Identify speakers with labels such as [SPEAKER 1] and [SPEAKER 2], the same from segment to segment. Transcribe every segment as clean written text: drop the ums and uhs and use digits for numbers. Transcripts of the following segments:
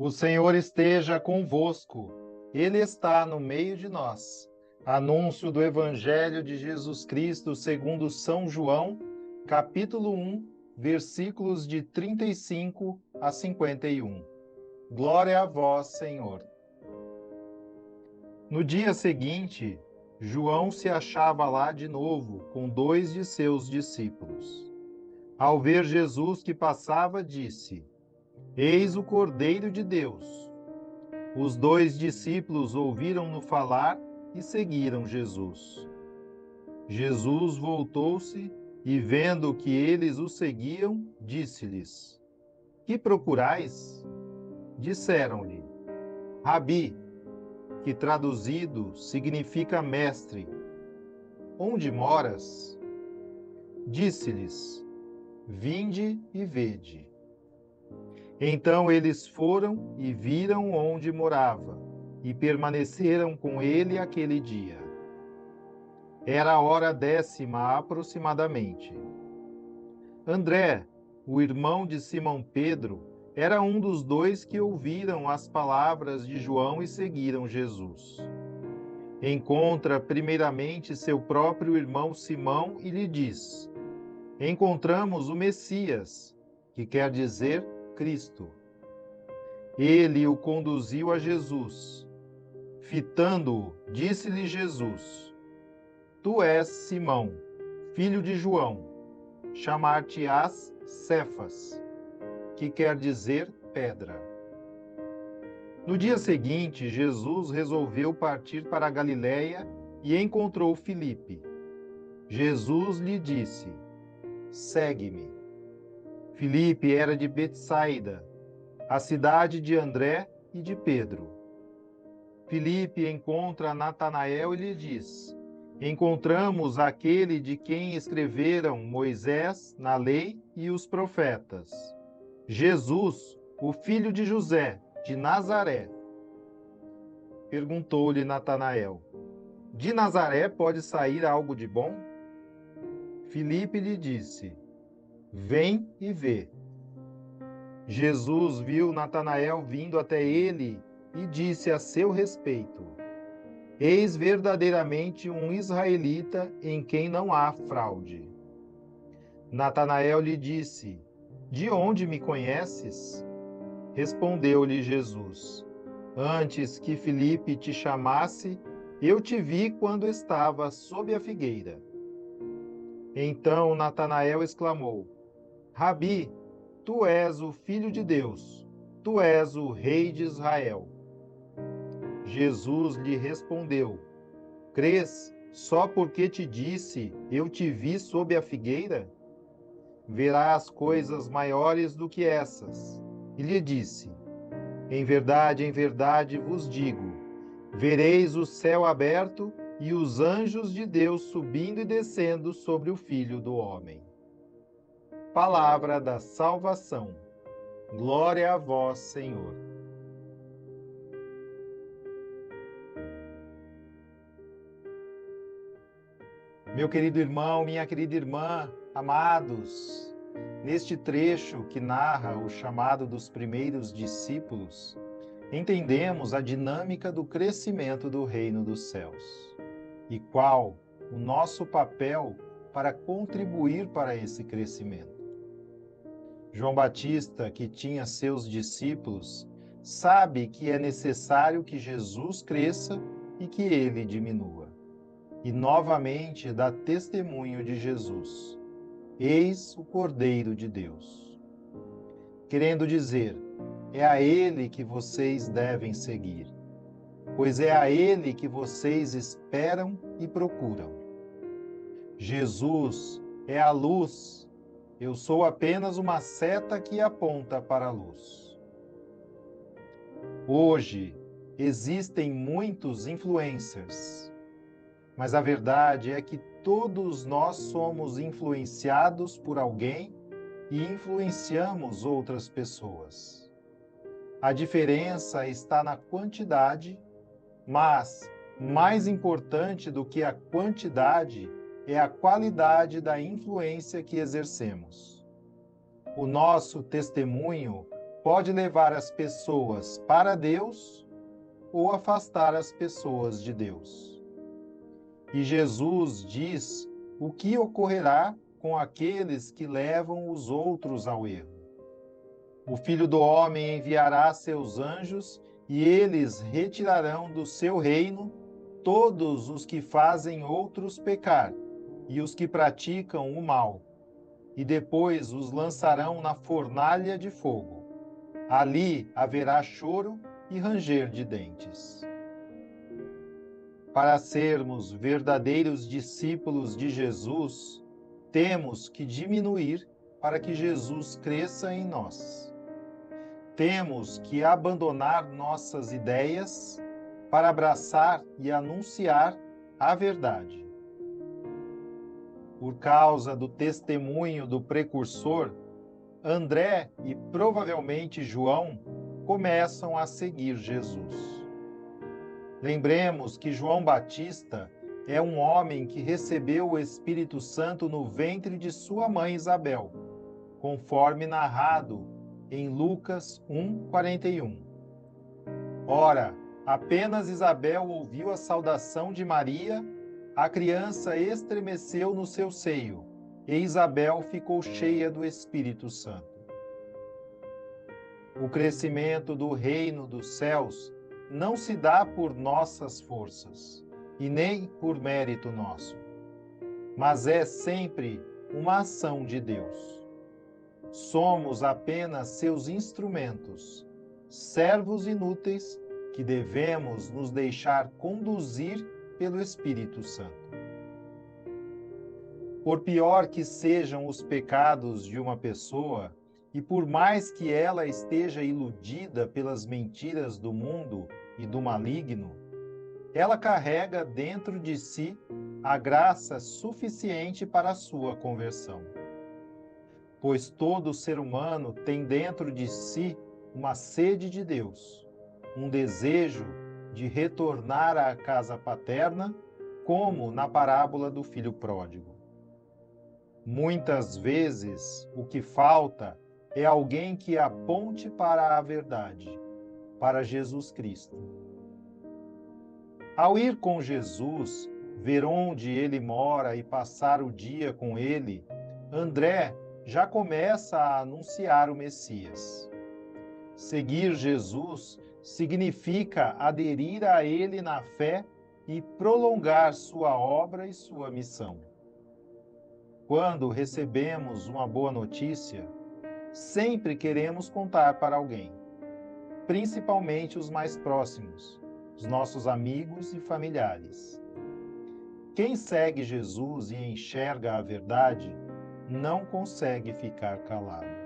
[SPEAKER 1] O Senhor esteja convosco, Ele está no meio de nós. Anúncio do Evangelho de Jesus Cristo segundo São João, capítulo 1, versículos de 35 a 51. Glória a vós, Senhor. No dia seguinte, João se achava lá de novo com 2 de seus discípulos. Ao ver Jesus que passava, disse: Eis o Cordeiro de Deus. Os 2 discípulos ouviram-no falar e seguiram Jesus. Jesus voltou-se e, vendo que eles o seguiam, disse-lhes: Que procurais? Disseram-lhe: Rabi, que traduzido significa mestre. Onde moras? Disse-lhes: Vinde e vede. Então eles foram e viram onde morava, e permaneceram com ele aquele dia. Era a hora 10ª aproximadamente. André, o irmão de Simão Pedro, era um dos 2 que ouviram as palavras de João e seguiram Jesus. Encontra primeiramente seu próprio irmão Simão e lhe diz: Encontramos o Messias, que quer dizer Cristo. Ele o conduziu a Jesus. Fitando-o, disse-lhe Jesus: Tu és Simão, filho de João. Chamar-te-ás Cefas, que quer dizer pedra. No dia seguinte, Jesus resolveu partir para a Galiléia e encontrou Filipe. Jesus lhe disse: Segue-me. Filipe era de Betsaida, a cidade de André e de Pedro. Filipe encontra Natanael e lhe diz: Encontramos aquele de quem escreveram Moisés na lei e os profetas, Jesus, o filho de José, de Nazaré. Perguntou-lhe Natanael: De Nazaré pode sair algo de bom? Filipe lhe disse: Vem e vê. Jesus viu Natanael vindo até ele e disse a seu respeito: Eis verdadeiramente um israelita em quem não há fraude. Natanael lhe disse: De onde me conheces? Respondeu-lhe Jesus: Antes que Filipe te chamasse, eu te vi quando estava sob a figueira. Então Natanael exclamou: Rabi, tu és o Filho de Deus, tu és o Rei de Israel. Jesus lhe respondeu: Crês só porque te disse, eu te vi sob a figueira? Verás coisas maiores do que essas. E lhe disse: em verdade vos digo, vereis o céu aberto e os anjos de Deus subindo e descendo sobre o Filho do Homem. Palavra da salvação. Glória a vós, Senhor. Meu querido irmão, minha querida irmã, amados, neste trecho que narra o chamado dos primeiros discípulos, entendemos a dinâmica do crescimento do reino dos céus e qual o nosso papel para contribuir para esse crescimento. João Batista, que tinha seus discípulos, sabe que é necessário que Jesus cresça e que ele diminua. E novamente dá testemunho de Jesus: Eis o Cordeiro de Deus. Querendo dizer, é a ele que vocês devem seguir, pois é a ele que vocês esperam e procuram. Jesus é a luz, eu sou apenas uma seta que aponta para a luz. Hoje existem muitos influencers, mas a verdade é que todos nós somos influenciados por alguém e influenciamos outras pessoas. A diferença está na quantidade, mas mais importante do que a quantidade é a qualidade da influência que exercemos. O nosso testemunho pode levar as pessoas para Deus ou afastar as pessoas de Deus. E Jesus diz o que ocorrerá com aqueles que levam os outros ao erro. O Filho do Homem enviará seus anjos e eles retirarão do seu reino todos os que fazem outros pecar e os que praticam o mal, e depois os lançarão na fornalha de fogo. Ali haverá choro e ranger de dentes. Para sermos verdadeiros discípulos de Jesus, temos que diminuir para que Jesus cresça em nós. Temos que abandonar nossas ideias para abraçar e anunciar a verdade. Por causa do testemunho do precursor, André e provavelmente João começam a seguir Jesus. Lembremos que João Batista é um homem que recebeu o Espírito Santo no ventre de sua mãe Isabel, conforme narrado em Lucas 1:41. Ora, apenas Isabel ouviu a saudação de Maria, a criança estremeceu no seu seio, e Isabel ficou cheia do Espírito Santo. O crescimento do reino dos céus não se dá por nossas forças, e nem por mérito nosso, mas é sempre uma ação de Deus. Somos apenas seus instrumentos, servos inúteis que devemos nos deixar conduzir pelo Espírito Santo. Por pior que sejam os pecados de uma pessoa, e por mais que ela esteja iludida pelas mentiras do mundo e do maligno, ela carrega dentro de si a graça suficiente para a sua conversão. Pois todo ser humano tem dentro de si uma sede de Deus, um desejo de retornar à casa paterna, como na parábola do filho pródigo. Muitas vezes, o que falta é alguém que aponte para a verdade, para Jesus Cristo. Ao ir com Jesus, ver onde ele mora e passar o dia com ele, André já começa a anunciar o Messias. Seguir Jesus significa aderir a ele na fé e prolongar sua obra e sua missão. Quando recebemos uma boa notícia, sempre queremos contar para alguém, principalmente os mais próximos, os nossos amigos e familiares. Quem segue Jesus e enxerga a verdade, não consegue ficar calado.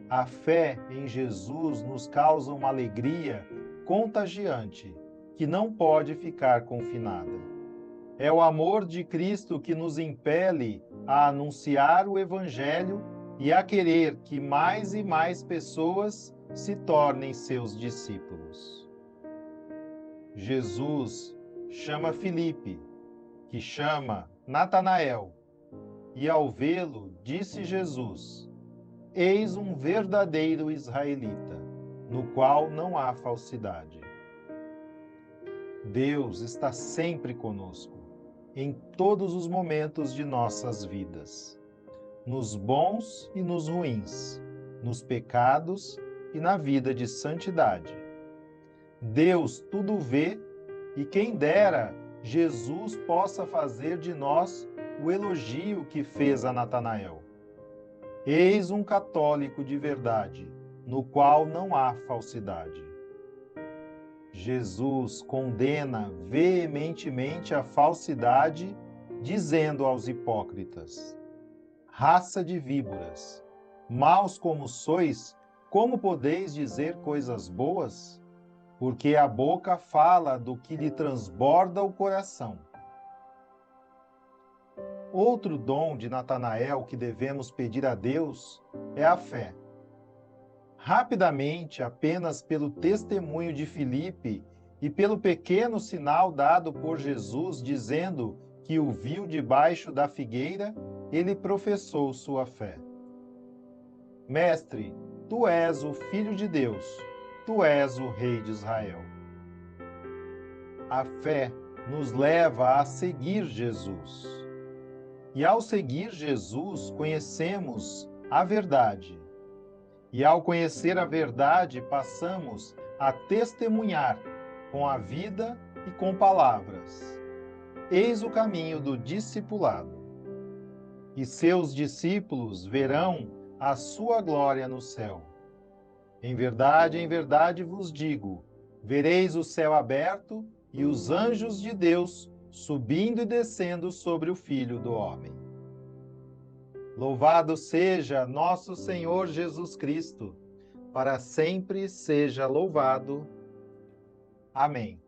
[SPEAKER 1] A fé em Jesus nos causa uma alegria contagiante, que não pode ficar confinada. É o amor de Cristo que nos impele a anunciar o Evangelho e a querer que mais e mais pessoas se tornem seus discípulos. Jesus chama Filipe, que chama Natanael, e ao vê-lo, disse Jesus: Eis um verdadeiro israelita, no qual não há falsidade. Deus está sempre conosco, em todos os momentos de nossas vidas, nos bons e nos ruins, nos pecados e na vida de santidade. Deus tudo vê e quem dera Jesus possa fazer de nós o elogio que fez a Natanael. Eis um católico de verdade, no qual não há falsidade. Jesus condena veementemente a falsidade, dizendo aos hipócritas: raça de víboras, maus como sois, como podeis dizer coisas boas? Porque a boca fala do que lhe transborda o coração. Outro dom de Natanael que devemos pedir a Deus é a fé. Rapidamente, apenas pelo testemunho de Filipe e pelo pequeno sinal dado por Jesus dizendo que o viu debaixo da figueira, ele professou sua fé. Mestre, Tu és o Filho de Deus, tu és o Rei de Israel. A fé nos leva a seguir Jesus. E ao seguir Jesus, conhecemos a verdade. E ao conhecer a verdade, passamos a testemunhar com a vida e com palavras. Eis o caminho do discipulado. E seus discípulos verão a sua glória no céu. Em verdade vos digo, vereis o céu aberto e os anjos de Deus subindo e descendo sobre o Filho do Homem. Louvado seja nosso Senhor Jesus Cristo, para sempre seja louvado. Amém.